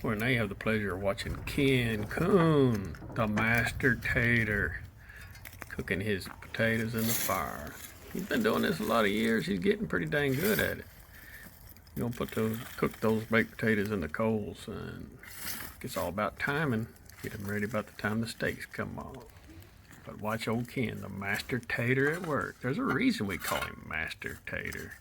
Well, now you have the pleasure of watching Kuhn, the Master Tater, cooking his potatoes in the fire. He's been doing this a lot of years. He's getting pretty dang good at it. You're gonna cook those baked potatoes in the coals, and it's all about timing. Get them ready about the time the steaks come off. But watch old Ken, the Master Tater at work. There's a reason we call him Master Tater.